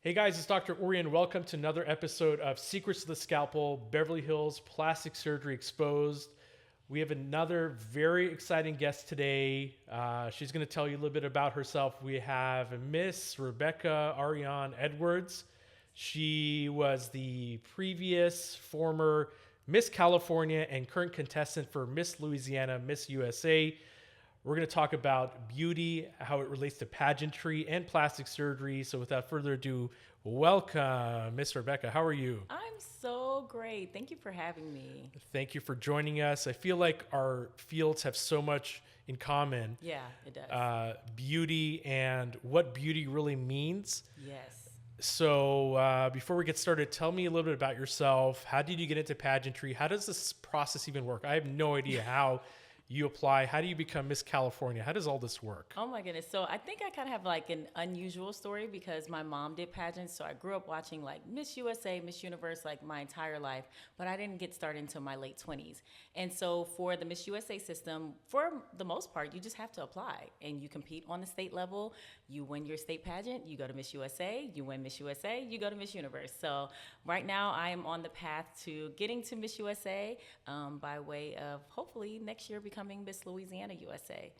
Hey guys, it's Dr. Ourian. Welcome to another episode of Secrets of the Scalpel, Beverly Hills Plastic Surgery Exposed. We have another very exciting guest today. She's going to tell you a little bit about herself. We have Miss Rebecca Ariel Edwards. She was the previous former Miss California and current contestant for Miss Louisiana, Miss USA. We're going to talk about beauty, how it relates to pageantry and plastic surgery. So without further ado, welcome, Miss Rebecca. How are you? I'm so great. Thank you for having me. Thank you for joining us. I feel like our fields have so much in common. Yeah, it does. Beauty and what beauty really means. Yes. So before we get started, tell me a little bit about yourself. How did you get into pageantry? How does this process even work? I have no idea how you apply. How do you become Miss California? How does all this work? Oh my goodness. So I think I kind of have like an unusual story because my mom did pageants. So I grew up watching like Miss USA, Miss Universe, like my entire life, but I didn't get started until my late 20s. And so for the Miss USA system, for the most part, you just have to apply and you compete on the state level. You win your state pageant, you go to Miss USA, you win Miss USA, you go to Miss Universe. So right now I am on the path to getting to Miss USA by way of hopefully next year becoming Miss Louisiana USA.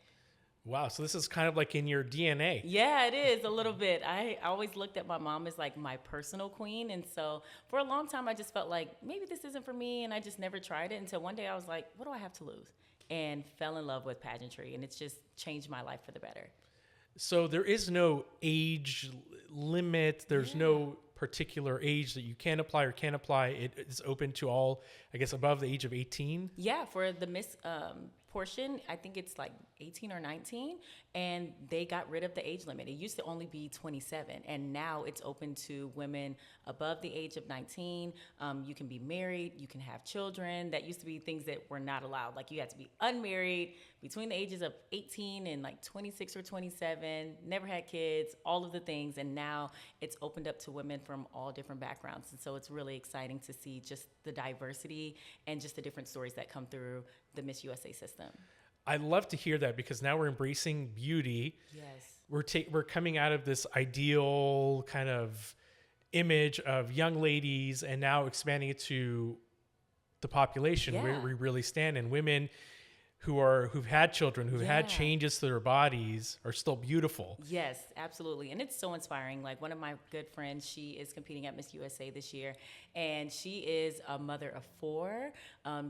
Wow, so this is kind of like in your DNA. Yeah, it is a little bit. I always looked at my mom as like my personal queen. And so for a long time, I just felt like maybe this isn't for me. And I just never tried it until one day I was like, what do I have to lose? And fell in love with pageantry. And it's just changed my life for the better. So there is no age limit. There's no particular age that you can apply or can't apply. It is open to all, I guess, above the age of 18. Yeah, for the Miss portion, I think it's like 18 or 19, and they got rid of the age limit. It used to only be 27, and now it's open to women above the age of 19. You can be married, you can have children. That used to be things that were not allowed. Like you had to be unmarried between the ages of 18 and like 26 or 27, never had kids, all of the things, and now it's opened up to women from all different backgrounds. And so it's really exciting to see just the diversity and just the different stories that come through the Miss USA system. I love to hear that because now we're embracing beauty. Yes. We're coming out of this ideal kind of image of young ladies and now expanding it to the population where we really stand, and women who've had children, who've had changes to their bodies are still beautiful. Yes, absolutely. And it's so inspiring. Like one of my good friends, she is competing at Miss USA this year, and she is a mother of four.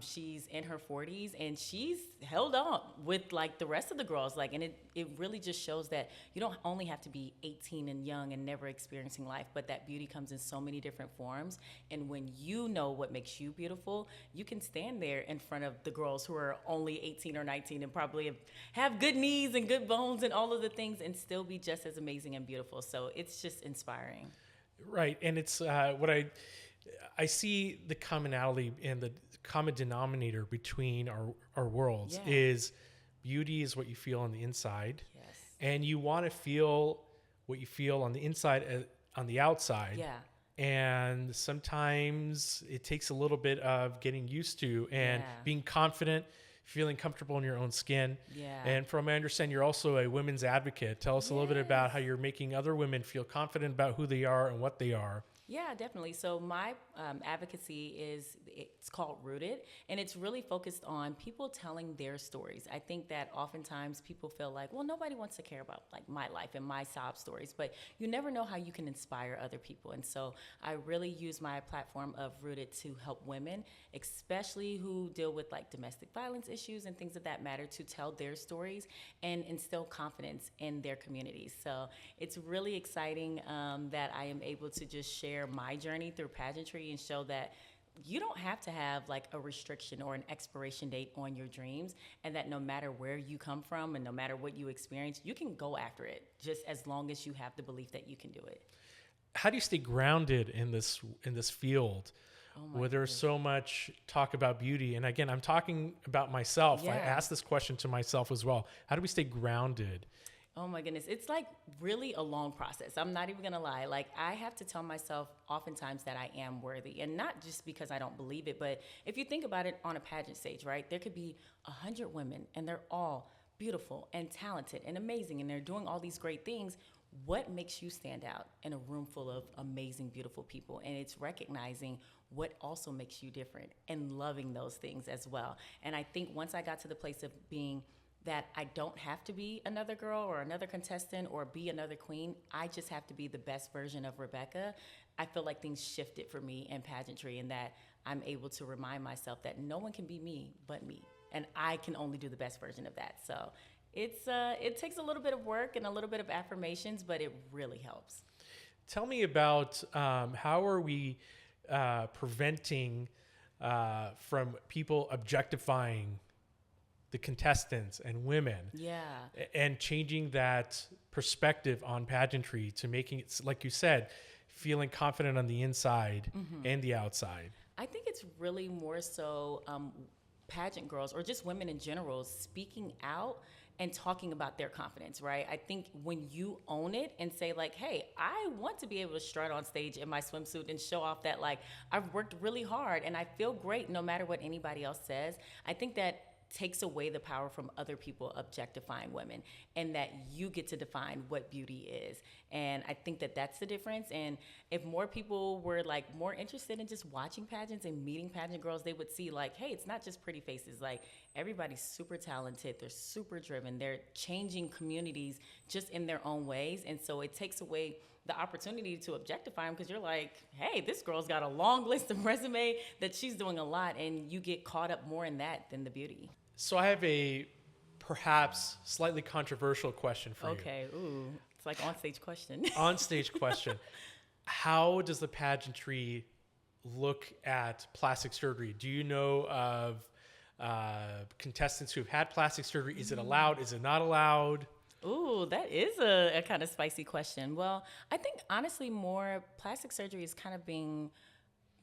She's in her 40s, and she's held on with like the rest of the girls. Like, and it really just shows that you don't only have to be 18 and young and never experiencing life, but that beauty comes in so many different forms. And when you know what makes you beautiful, you can stand there in front of the girls who are only 18 or 19 and probably have good knees and good bones and all of the things and still be just as amazing and beautiful. So it's just inspiring. Right. And it's what I see the commonality and the common denominator between our worlds is beauty is what you feel on the inside. Yes. And you want to feel what you feel on the inside, on the outside. Yeah. And sometimes it takes a little bit of getting used to and being confident, feeling comfortable in your own skin. Yeah. And from what I understand, you're also a women's advocate. Tell us a little bit about how you're making other women feel confident about who they are and what they are. Yeah, definitely. So my advocacy it's called Rooted, and it's really focused on people telling their stories. I think that oftentimes people feel like, well, nobody wants to care about like my life and my sob stories, but you never know how you can inspire other people. And so I really use my platform of Rooted to help women, especially who deal with like domestic violence issues and things of that matter, to tell their stories and instill confidence in their communities. So it's really exciting that I am able to just share my journey through pageantry and show that you don't have to have like a restriction or an expiration date on your dreams, and that no matter where you come from and no matter what you experience, you can go after it just as long as you have the belief that you can do it. How do you stay grounded in this field where there's goodness. so much talk about beauty? And again, I'm talking about myself. I asked this question to myself as well. How do we stay grounded? Oh my goodness. It's like really a long process. I'm not even going to lie. Like I have to tell myself oftentimes that I am worthy, and not just because I don't believe it, but if you think about it on a pageant stage, right? There could be 100 women and they're all beautiful and talented and amazing and they're doing all these great things. what makes you stand out in a room full of amazing, beautiful people? And it's recognizing what also makes you different and loving those things as well. And I think once I got to the place of being that I don't have to be another girl or another contestant or be another queen, I just have to be the best version of Rebecca, I feel like things shifted for me in pageantry, and that I'm able to remind myself that no one can be me but me. And I can only do the best version of that. So it takes a little bit of work and a little bit of affirmations, but it really helps. Tell me about how are we preventing from people objectifying the contestants and women, and changing that perspective on pageantry to making it, like you said, feeling confident on the inside and the outside. I think it's really more so pageant girls or just women in general speaking out and talking about their confidence, right? I think when you own it and say like, hey, I want to be able to strut on stage in my swimsuit and show off that like I've worked really hard and I feel great no matter what anybody else says, I think that takes away the power from other people objectifying women, and that you get to define what beauty is. And I think that that's the difference. And if more people were like more interested in just watching pageants and meeting pageant girls, they would see like, hey, it's not just pretty faces. Like everybody's super talented. They're super driven. They're changing communities just in their own ways. And so it takes away the opportunity to objectify them, because you're like, hey, this girl's got a long list of resume that she's doing a lot, and you get caught up more in that than the beauty. So I have a perhaps slightly controversial question for you. Okay, ooh, it's like on-stage question. On-stage question. How does the pageantry look at plastic surgery? Do you know of contestants who've had plastic surgery? Is it allowed? Is it not allowed? Ooh, that is a kind of spicy question. Well, I think honestly more plastic surgery is kind of being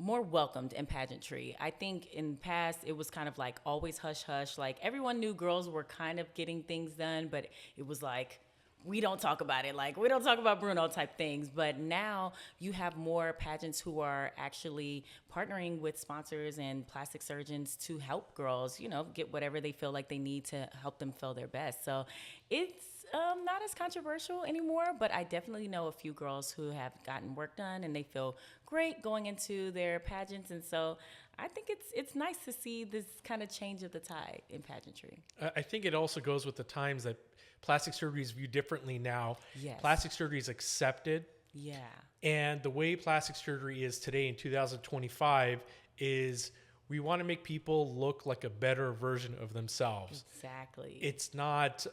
more welcomed in pageantry. I think in the past it was kind of like always hush hush. Like everyone knew girls were kind of getting things done, but it was like, we don't talk about it. Like we don't talk about Bruno type things. But now you have more pageants who are actually partnering with sponsors and plastic surgeons to help girls, you know, get whatever they feel like they need to help them feel their best. So it's not as controversial anymore, but I definitely know a few girls who have gotten work done and they feel great going into their pageants. And so I think it's nice to see this kind of change of the tide in pageantry. I think it also goes with the times that plastic surgery is viewed differently now. Yes. Plastic surgery is accepted. Yeah. And the way plastic surgery is today in 2025 is we want to make people look like a better version of themselves. Exactly. It's not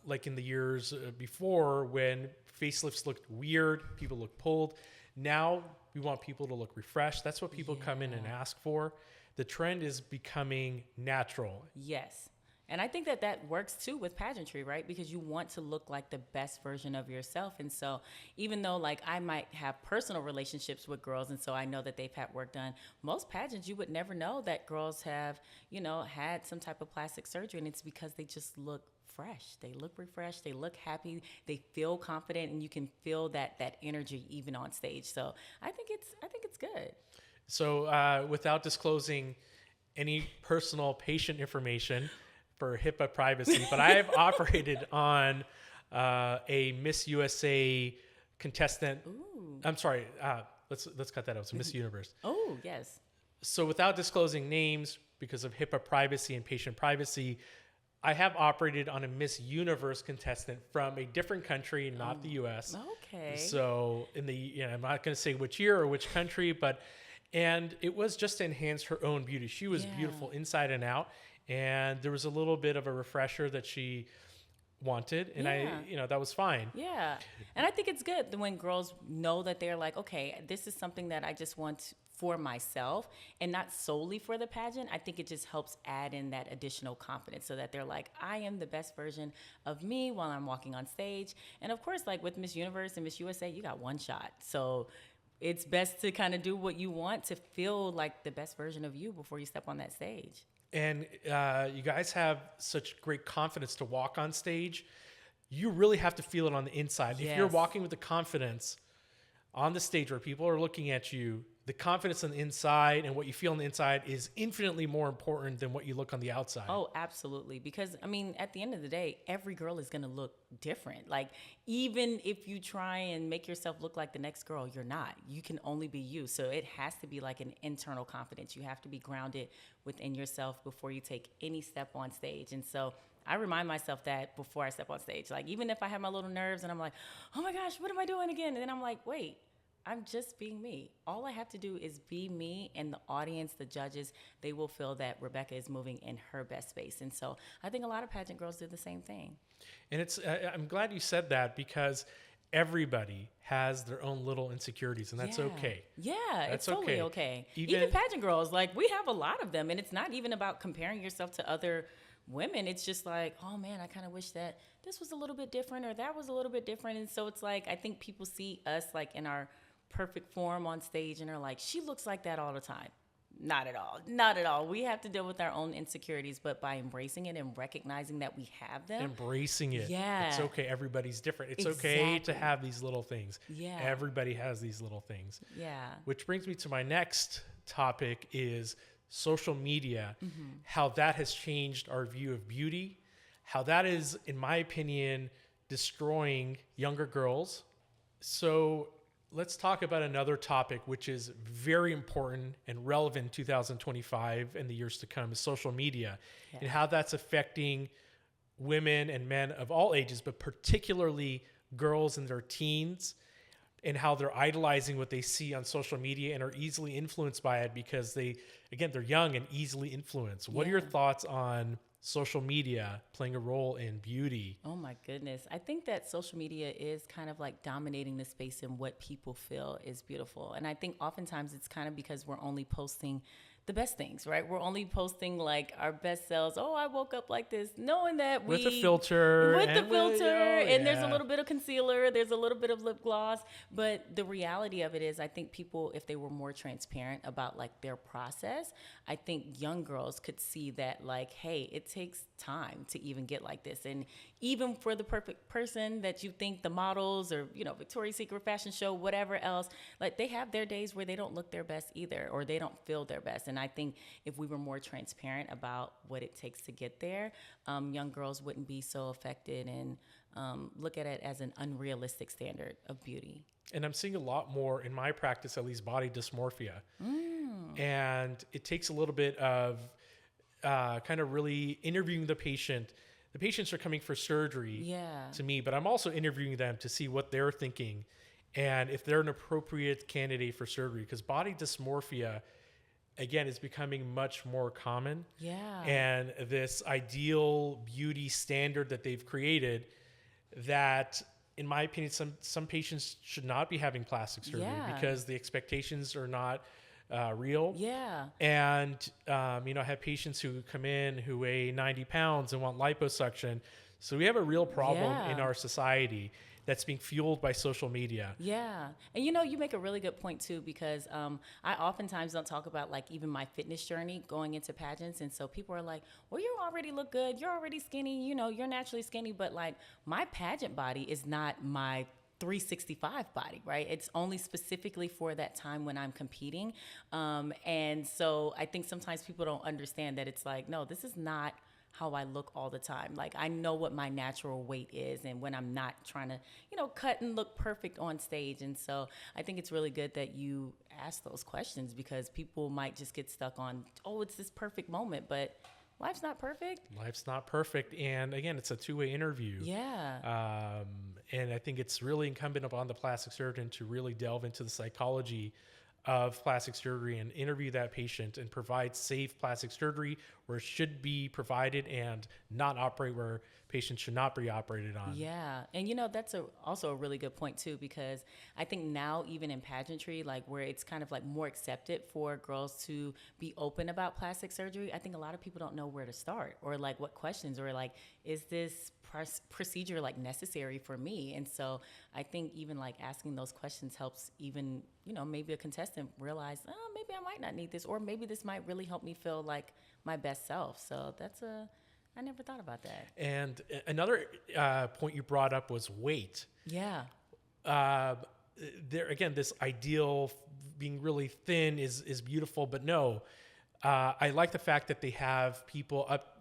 like in the years before when facelifts looked weird, people looked pulled. Now we want people to look refreshed. That's what people come in and ask for. The trend is becoming natural. Yes. And I think that that works too with pageantry, right? Because you want to look like the best version of yourself. And so even though like I might have personal relationships with girls, and so I know that they've had work done, most pageants you would never know that girls have, you know, had some type of plastic surgery. And it's because they just look fresh. They look refreshed. They look happy. They feel confident, and you can feel that energy even on stage. So I think it's good. So without disclosing any personal patient information for HIPAA privacy, but I have operated on a Miss USA contestant. Ooh. I'm sorry. Let's cut that out. It's Miss Universe. Oh, yes. So without disclosing names because of HIPAA privacy and patient privacy, I have operated on a Miss Universe contestant from a different country, not the U.S. Okay. So I'm not going to say which year or which country, and it was just to enhance her own beauty. She was beautiful inside and out. And there was a little bit of a refresher that she wanted, and that was fine. Yeah. And I think it's good when girls know that they're like, okay, this is something that I just want for myself and not solely for the pageant. I think it just helps add in that additional confidence so that they're like, I am the best version of me while I'm walking on stage. And of course, like with Miss Universe and Miss USA, you got one shot. So it's best to kind of do what you want to feel like the best version of you before you step on that stage. And you guys have such great confidence to walk on stage. You really have to feel it on the inside. Yes. If you're walking with the confidence, on the stage where people are looking at you, the confidence on the inside and what you feel on the inside is infinitely more important than what you look on the outside. Oh, absolutely. Because, I mean, at the end of the day, every girl is going to look different. Like, even if you try and make yourself look like the next girl, you're not. You can only be you. So it has to be like an internal confidence. You have to be grounded within yourself before you take any step on stage. And so I remind myself that before I step on stage. Like, even if I have my little nerves and I'm like, oh my gosh, what am I doing again? And then I'm like, wait, I'm just being me. All I have to do is be me, and the audience, the judges, they will feel that Rebecca is moving in her best space. And so I think a lot of pageant girls do the same thing. And I'm glad you said that, because everybody has their own little insecurities, and that's okay. Yeah, that's it's totally okay. Even pageant girls, like, we have a lot of them, and it's not even about comparing yourself to other women. It's just like, oh man, I kind of wish that this was a little bit different, or that was a little bit different. And so it's like, I think people see us like in our perfect form on stage and are like, she looks like that all the time. Not at all. Not at all. We have to deal with our own insecurities, but by embracing it and recognizing that we have them. Embracing it. Yeah. It's okay. Everybody's different. It's okay to have these little things. Yeah. Everybody has these little things. Yeah. Which brings me to my next topic is social media, how that has changed our view of beauty, how that is, in my opinion, destroying younger girls. So let's talk about another topic which is very important and relevant in 2025 and the years to come, is social media, and how that's affecting women and men of all ages, but particularly girls in their teens, and how they're idolizing what they see on social media and are easily influenced by it because they're young and easily influenced. What are your thoughts on social media playing a role in beauty? Oh my goodness. I think that social media is kind of like dominating the space in what people feel is beautiful. And I think oftentimes it's kind of because we're only posting the best things, right? We're only posting like our best selves. Oh, I woke up like this, knowing that with a filter. And there's a little bit of concealer, there's a little bit of lip gloss. But the reality of it is, I think people, if they were more transparent about like their process, I think young girls could see that like, hey, it takes time to even get like this. And even for the perfect person that you think, the models or, Victoria's Secret fashion show, whatever else, like they have their days where they don't look their best either, or they don't feel their best. And I think if we were more transparent about what it takes to get there, young girls wouldn't be so affected and look at it as an unrealistic standard of beauty. And I'm seeing a lot more in my practice, at least, body dysmorphia. And it takes a little bit of kind of really interviewing the patient. The patients are coming for surgery to me, but I'm also interviewing them to see what they're thinking and if they're an appropriate candidate for surgery, because body dysmorphia, again, is becoming much more common. And this ideal beauty standard that they've created, that, in my opinion, some patients should not be having plastic surgery because the expectations are not real. And, I have patients who come in who weigh 90 pounds and want liposuction. So we have a real problem in our society that's being fueled by social media. And you make a really good point too, because I oftentimes don't talk about like even my fitness journey going into pageants. And so people are like, well, you already look good, you're already skinny, you're naturally skinny, but like my pageant body is not my 365 body, right? It's only specifically for that time when I'm competing. And so I think sometimes people don't understand that it's like, no, this is not how I look all the time. Like, I know what my natural weight is, and when I'm not trying to, cut and look perfect on stage. And so I think it's really good that you ask those questions, because people might just get stuck on, oh, it's this perfect moment, but life's not perfect. Life's not perfect. And again, it's a two-way interview. And I think it's really incumbent upon the plastic surgeon to really delve into the psychology of plastic surgery and interview that patient and provide safe plastic surgery where it should be provided, and not operate where patients should not be operated on. And that's also a really good point too, because I think now even in pageantry, like where it's kind of like more accepted for girls to be open about plastic surgery, I think a lot of people don't know where to start, or like what questions, or like, is this procedure like necessary for me? And so I think even like asking those questions helps even, maybe a contestant realize, oh, maybe I might not need this, or maybe this might really help me feel like my best self. So I never thought about that. And another point you brought up was weight. there again, this ideal being really thin is beautiful, but no. I like the fact that they have people up,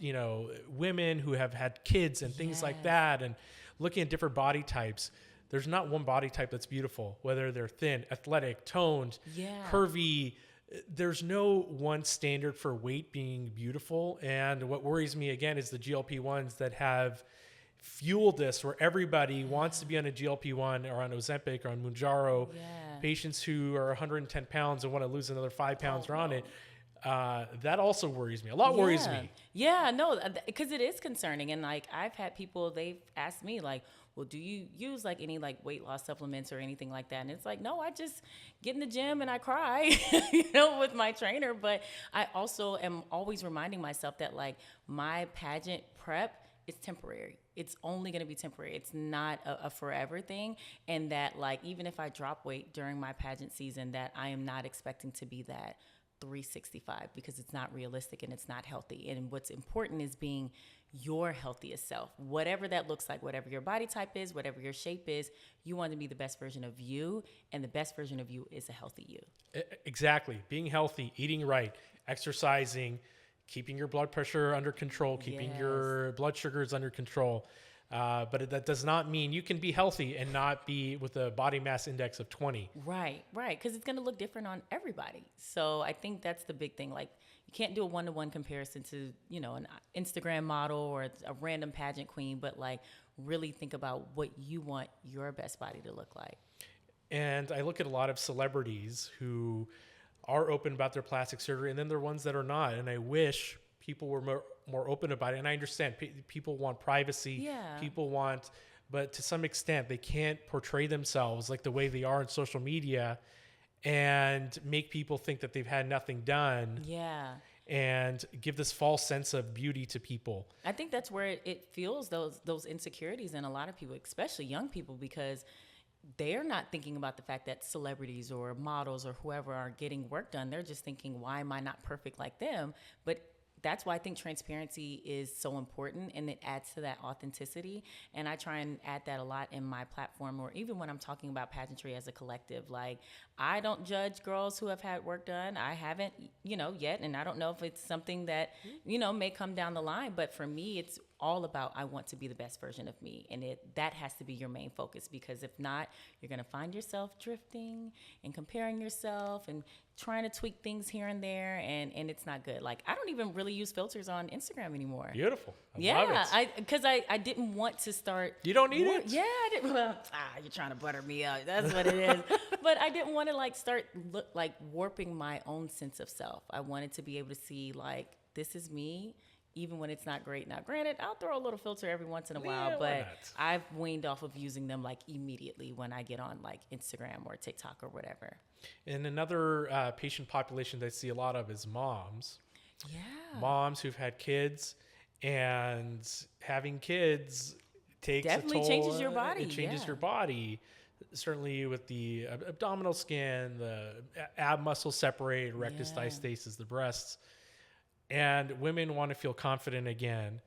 women who have had kids and things like Yes. that, and looking at different body types. There's not one body type that's beautiful, whether they're thin, athletic, toned, Yeah. curvy. There's no one standard for weight being beautiful. And what worries me again is the GLP-1s that have fueled this, where everybody wants to be on a GLP-1 or on Ozempic or on Mounjaro. Yeah. Patients who are 110 pounds and want to lose another 5 pounds are on no. it. That also worries me. A lot worries me. Yeah, no, because it is concerning. And like, I've had people, they've asked me like, well, do you use like any like weight loss supplements or anything like that? And it's like, no, I just get in the gym and I cry, with my trainer. But I also am always reminding myself that like my pageant prep is temporary. It's only going to be temporary. It's not a forever thing. And that like, even if I drop weight during my pageant season, that I am not expecting to be that 365, because it's not realistic and it's not healthy. And what's important is being your healthiest self, whatever that looks like, whatever your body type is, whatever your shape is. You want to be the best version of you, and the best version of you is a healthy you. Exactly. Being healthy, eating right, exercising, keeping your blood pressure under control, keeping Yes. your blood sugars under control. But that does not mean you can be healthy and not be with a body mass index of 20. Right. Because it's going to look different on everybody. So I think that's the big thing. Like, you can't do a one-to-one comparison to, an Instagram model or a random pageant queen, but like really think about what you want your best body to look like. And I look at a lot of celebrities who are open about their plastic surgery, and then there are ones that are not. And I wish people were more open about it. And I understand people want privacy. Yeah. But to some extent, they can't portray themselves like the way they are on social media and make people think that they've had nothing done. Yeah. And give this false sense of beauty to people. I think that's where it fuels those insecurities in a lot of people, especially young people, because they're not thinking about the fact that celebrities or models or whoever are getting work done. They're just thinking, why am I not perfect like them? But that's why I think transparency is so important, and it adds to that authenticity. And I try and add that a lot in my platform, or even when I'm talking about pageantry as a collective. Like, I don't judge girls who have had work done. I haven't, yet. And I don't know if it's something that, may come down the line. But for me, it's all about, I want to be the best version of me. And that has to be your main focus, because if not, you're going to find yourself drifting and comparing yourself and trying to tweak things here and there. And it's not good. Like, I don't even really use filters on Instagram anymore. Beautiful. I love it. Because I didn't want to start. You don't need it? Yeah, I didn't. Well, you're trying to butter me up. That's what it is. But I didn't want to start warping my own sense of self. I wanted to be able to see this is me, even when it's not great. Now, granted, I'll throw a little filter every once in a while, but I've weaned off of using them immediately when I get on Instagram or TikTok or whatever. And another patient population that I see a lot of is moms. Yeah. Moms who've had kids, and having kids takes Definitely a toll. changes your body. It changes your body. Certainly with the abdominal skin, the ab muscles separate, rectus diastasis, the breasts. And women want to feel confident again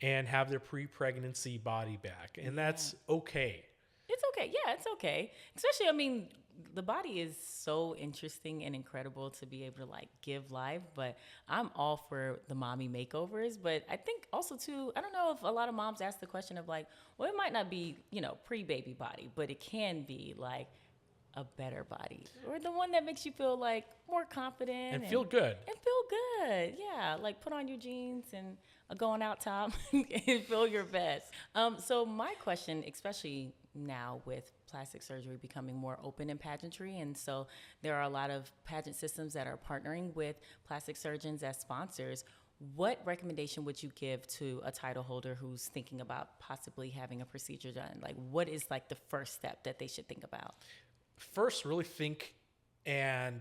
and have their pre-pregnancy body back. And that's okay. It's okay. Yeah, it's okay. Especially, the body is so interesting and incredible to be able to give life, but I'm all for the mommy makeovers. But I think also too, I don't know if a lot of moms ask the question of well, it might not be, pre-baby body, but it can be a better body, or the one that makes you feel more confident and feel good. And feel good. Yeah. Put on your jeans and a going out top and feel your best. So my question, especially now with plastic surgery becoming more open in pageantry, and so there are a lot of pageant systems that are partnering with plastic surgeons as sponsors. What recommendation would you give to a title holder who's thinking about possibly having a procedure done? What is the first step that they should think about? First, really think and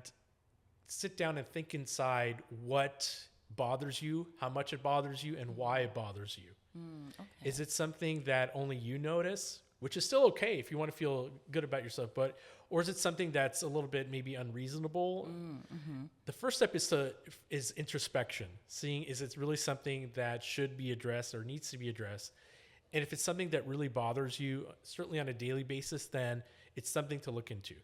sit down and think inside what bothers you, how much it bothers you, and why it bothers you. Okay. Is it something that only you notice, which is still okay if you want to feel good about yourself, or is it something that's a little bit maybe unreasonable? The first step is introspection, seeing is it really something that should be addressed or needs to be addressed. And if it's something that really bothers you, certainly on a daily basis, then it's something to look into.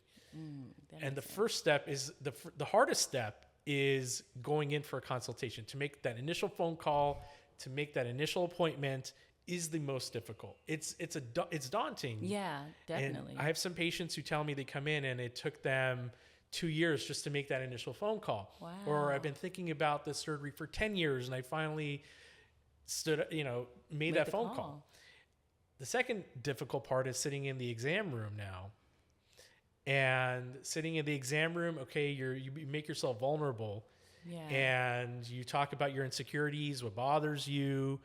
That And the makes sense. first step is the hardest step is going in for a consultation. To make that initial phone call, to make that initial appointment is the most difficult. It's daunting. Yeah, definitely. And I have some patients who tell me they come in and it took them 2 years just to make that initial phone call. Wow. Or I've been thinking about this surgery for 10 years and I finally made that the phone call. The second difficult part is sitting in the exam room now. And sitting in the exam room, okay, you make yourself vulnerable. Yeah. And you talk about your insecurities, what bothers you,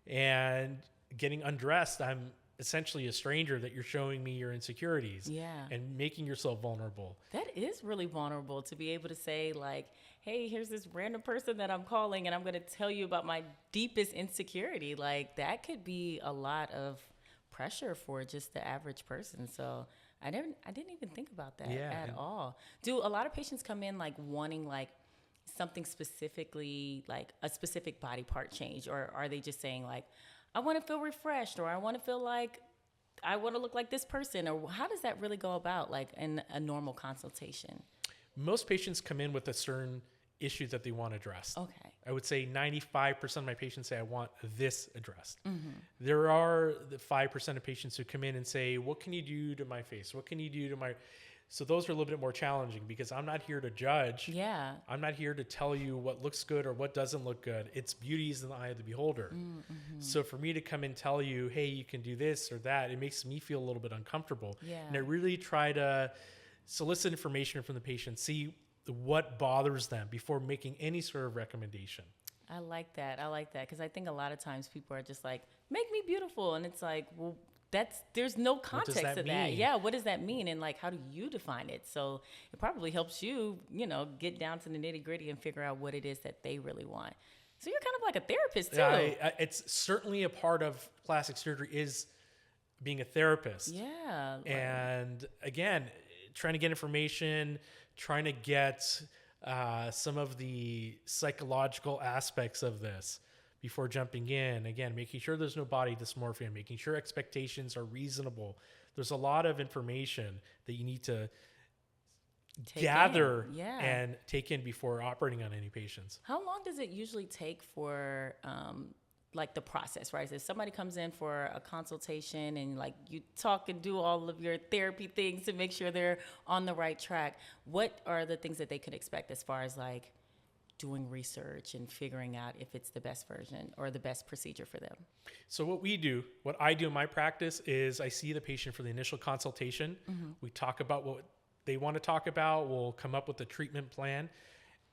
and getting undressed. I'm essentially a stranger that you're showing me your insecurities. Yeah. And making yourself vulnerable. That is really vulnerable to be able to say, like, hey, here's this random person that I'm calling and I'm going to tell you about my deepest insecurity. Like, that could be a lot of pressure for just the average person. So I didn't even think about that at all. Do a lot of patients come in like wanting like something specifically, like a specific body part change, or are they just saying like, I want to feel refreshed, or I want to feel like I want to look like this person, or how does that really go about like in a normal consultation? Most patients come in with a certain issue that they want addressed. Okay. I would say 95% of my patients say, I want this addressed. There are the 5% of patients who come in and say, what can you do to my face? What can you do to my... So those are a little bit more challenging because I'm not here to judge. Yeah. I'm not here to tell you what looks good or what doesn't look good. It's beauty is in the eye of the beholder. So for me to come and tell you, hey, you can do this or that, it makes me feel a little bit uncomfortable. Yeah. And I really try to solicit information from the patient, see what bothers them before making any sort of recommendation. I like that. Because I think a lot of times people are just like, make me beautiful. And it's like, well, there's no context to that. mean? Yeah. What does that mean? And like, how do you define it? So it probably helps you, get down to the nitty gritty and figure out what it is that they really want. So you're kind of like a therapist too. Yeah, it's certainly a part of plastic surgery is being a therapist. Yeah. And again, trying to get information, trying to get some of the psychological aspects of this before jumping in. Again, making sure there's no body dysmorphia, making sure expectations are reasonable. There's a lot of information that you need to gather and take in before operating on any patients. How long does it usually take for like the process, right? So somebody comes in for a consultation and like you talk and do all of your therapy things to make sure they're on the right track. What are the things that they could expect as far as like doing research and figuring out if it's the best version or the best procedure for them? So what I do in my practice is I see the patient for the initial consultation. We talk about what they want to talk about. We'll come up with a treatment plan.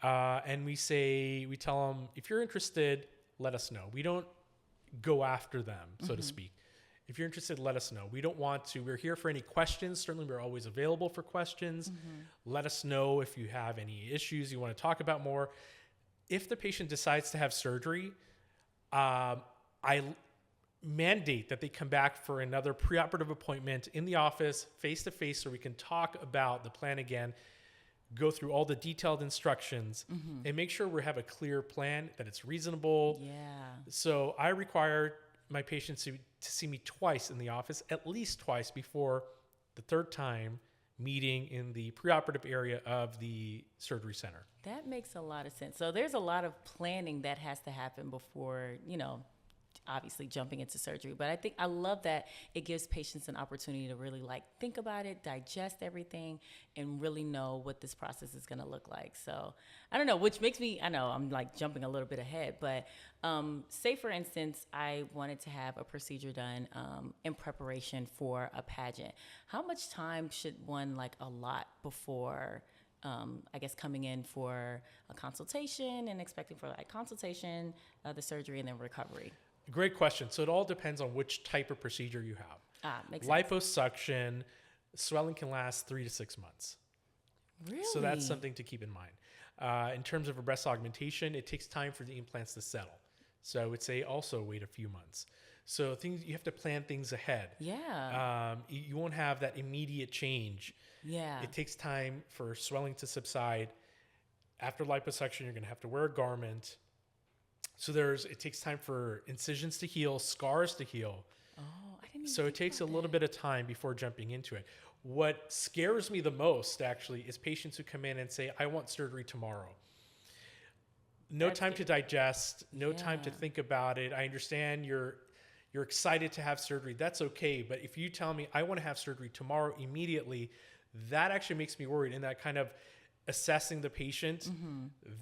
And we tell them, if you're interested, let us know. We don't go after them, so to speak. If you're interested, let us know. We don't want to. We're here for any questions. Certainly, we're always available for questions. Let us know if you have any issues you want to talk about more. If the patient decides to have surgery, I mandate that they come back for another preoperative appointment in the office, face-to-face, so we can talk about the plan again, go through all the detailed instructions, and make sure we have a clear plan, that it's reasonable. Yeah. So I require my patients to see me twice in the office, at least twice before the third time meeting in the preoperative area of the surgery center. That makes a lot of sense. So there's a lot of planning that has to happen before, obviously jumping into surgery. But I love that it gives patients an opportunity to really like think about it, digest everything, and really know what this process is going to look like. So I don't know, which makes me, I know I'm like jumping a little bit ahead, but say for instance, I wanted to have a procedure done in preparation for a pageant. How much time should one like allot before I guess coming in for a consultation and expecting for like consultation, the surgery, and then recovery? Great question. So it all depends on which type of procedure you have. Makes sense. Liposuction, swelling can last 3 to 6 months. Really? So that's something to keep in mind. In terms of a breast augmentation, it takes time for the implants to settle. So I would say also wait a few months. So you have to plan things ahead. Yeah. You won't have that immediate change. Yeah. It takes time for swelling to subside. After liposuction, you're going to have to wear a garment. So it takes time for incisions to heal, scars to heal. Oh, I didn't even So it think takes a about little that. bit of time before jumping into it. What scares me the most, actually, is patients who come in and say, I want surgery tomorrow. No That's time to good. digest, no time to Yeah. think about it. I understand you're excited to have surgery. That's okay. But if you tell me I want to have surgery tomorrow immediately, that actually makes me worried. And that kind of assessing the patient,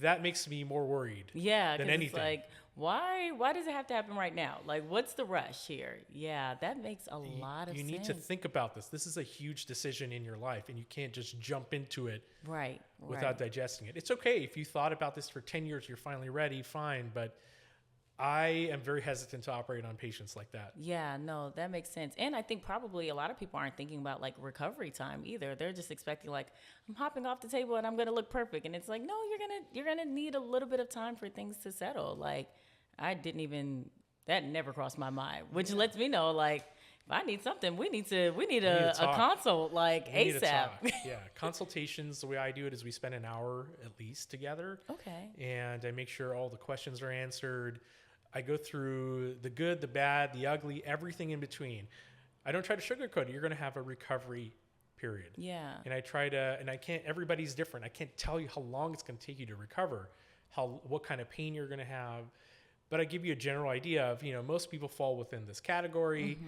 that makes me more worried Yeah, than because it's anything. like, why does it have to happen right now? Like, what's the rush here? Yeah, that makes a You, lot of you need sense. to think about this. This is a huge decision in your life, and you can't just jump into it Right, without right. digesting it. It's okay if you thought about this for 10 years, you're finally ready, fine. But I am very hesitant to operate on patients like that. Yeah, no, that makes sense. And I think probably a lot of people aren't thinking about like recovery time either. They're just expecting like I'm hopping off the table and I'm going to look perfect. And it's like, no, you're going to need a little bit of time for things to settle. Like I didn't even that never crossed my mind, which lets me know like if I need something, we need We need a to talk. consult like We need to ASAP. talk. Yeah. Consultations, the way I do it is we spend an hour at least together. Okay. And I make sure all the questions are answered. I go through the good, the bad, the ugly, everything in between. I don't try to sugarcoat it. You're going to have a recovery period. Yeah. And I can't, everybody's different. I can't tell you how long it's going to take you to recover, what kind of pain you're going to have. But I give you a general idea of, most people fall within this category.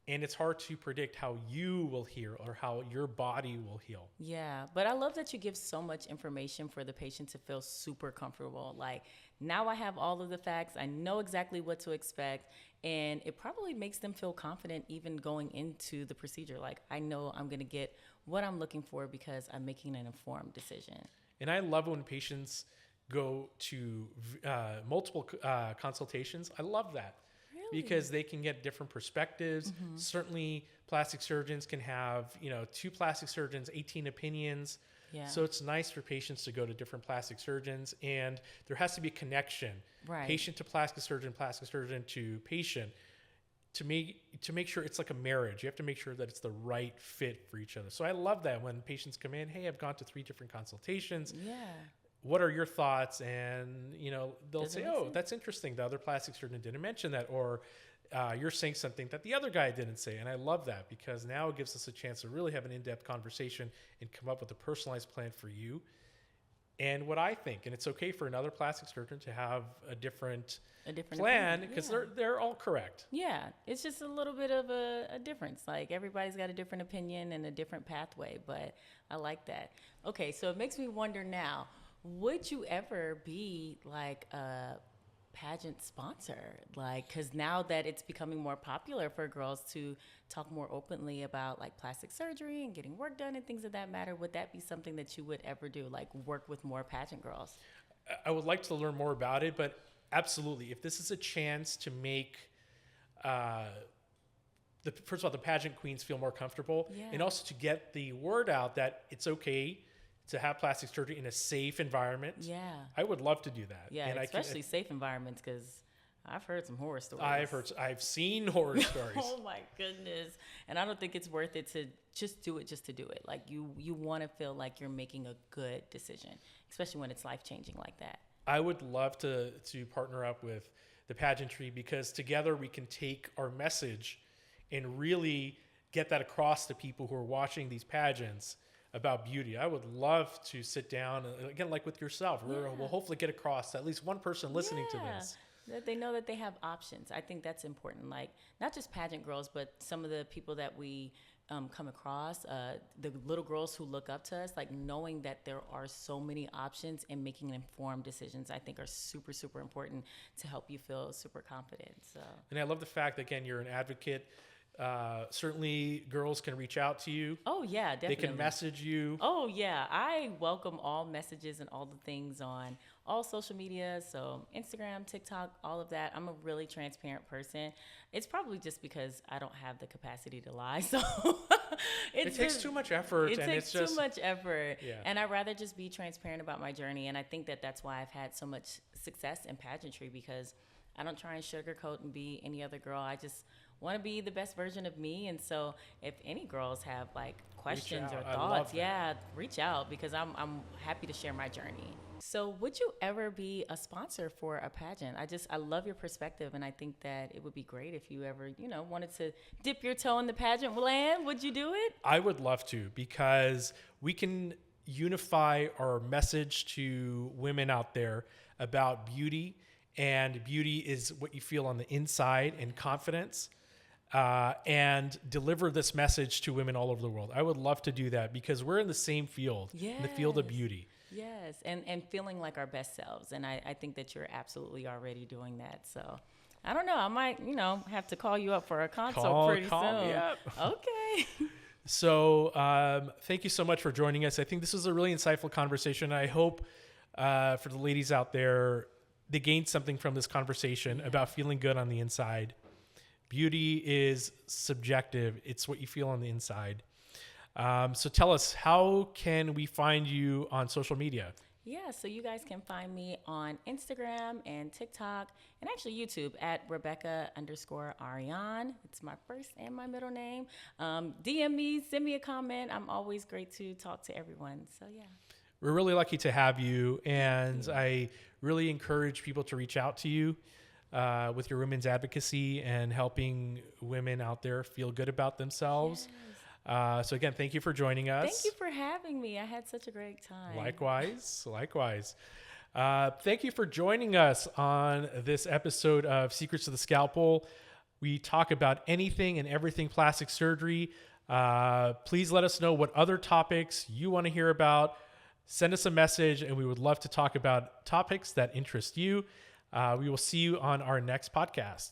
And it's hard to predict how you will heal or how your body will heal. Yeah, but I love that you give so much information for the patient to feel super comfortable. Like now I have all of the facts. I know exactly what to expect. And it probably makes them feel confident even going into the procedure. Like I know I'm going to get what I'm looking for because I'm making an informed decision. And I love when patients go to multiple consultations. I love that. Really? Because they can get different perspectives. Certainly plastic surgeons can have, 2 plastic surgeons, 18 opinions. Yeah. So it's nice for patients to go to different plastic surgeons, and there has to be a connection. Right. Patient to plastic surgeon to patient to make sure it's like a marriage. You have to make sure that it's the right fit for each other. So I love that when patients come in, hey, I've gone to 3 different consultations. Yeah. What are your thoughts? And they'll Does it say, make oh, sense? that's interesting, the other plastic surgeon didn't mention that, or you're saying something that the other guy didn't say. And I love that because now it gives us a chance to really have an in-depth conversation and come up with a personalized plan for you and what I think. And it's okay for another plastic surgeon to have a different plan opinion. because Yeah. they're all correct. Yeah, it's just a little bit of a difference. Like everybody's got a different opinion and a different pathway, but I like that. Okay, so it makes me wonder now, would you ever be like a pageant sponsor? Like, because now that it's becoming more popular for girls to talk more openly about like plastic surgery and getting work done and things of that matter, would that be something that you would ever do? Like work with more pageant girls? I would like to learn more about it, but absolutely, if this is a chance to make first of all, the pageant queens feel more comfortable, Yeah. and also to get the word out that it's okay to have plastic surgery in a safe environment. Yeah. I would love to do that. Yeah, and especially safe environments, because I've heard some horror stories. I've seen horror stories. Oh my goodness. And I don't think it's worth it to just do it. Like you want to feel like you're making a good decision, especially when it's life-changing like that. I would love to partner up with the pageantry because together we can take our message and really get that across to people who are watching these pageants about beauty. I would love to sit down, again, like with yourself. We'll hopefully get across to at least one person listening to this. That they know that they have options. I think that's important. Like not just pageant girls, but some of the people that we come across, the little girls who look up to us, like knowing that there are so many options and making informed decisions, I think are super, super important to help you feel super confident. So. And I love the fact that, again, you're an advocate. Certainly girls can reach out to you. Oh yeah, definitely. They can message you. Oh yeah, I welcome all messages and all the things on all social media, so Instagram, TikTok, all of that. I'm a really transparent person. It's probably just because I don't have the capacity to lie, so it takes too much effort. It takes too much effort, Yeah. and I'd rather just be transparent about my journey. And I think that that's why I've had so much success in pageantry, because I don't try and sugarcoat and be any other girl. I just want to be the best version of me. And so if any girls have like questions or out. I love thoughts, that. yeah, reach out because I'm happy to share my journey. So would you ever be a sponsor for a pageant? I love your perspective, and I think that it would be great if you ever, wanted to dip your toe in the pageant land. Would you do it? I would love to, because we can unify our message to women out there about beauty, and beauty is what you feel on the inside, and confidence, and deliver this message to women all over the world. I would love to do that because we're in the same field, in the field of beauty. Yes, and feeling like our best selves. And I think that you're absolutely already doing that. So I don't know. I might, have to call you up for a consult pretty soon. Me up. Okay. So thank you so much for joining us. I think this was a really insightful conversation. I hope for the ladies out there, they gained something from this conversation about feeling good on the inside. Beauty is subjective. It's what you feel on the inside. So tell us, how can we find you on social media? Yeah, so you guys can find me on Instagram and TikTok and actually YouTube at Rebecca_Arian. It's my first and my middle name. DM me, send me a comment. I'm always great to talk to everyone. So yeah. We're really lucky to have you. And I really encourage people to reach out to you with your women's advocacy and helping women out there feel good about themselves. Yes. So again, thank you for joining us. Thank you for having me. I had such a great time. Likewise. Thank you for joining us on this episode of Secrets of the Scalpel. We talk about anything and everything plastic surgery. Please let us know what other topics you want to hear about. Send us a message, and we would love to talk about topics that interest you. We will see you on our next podcast.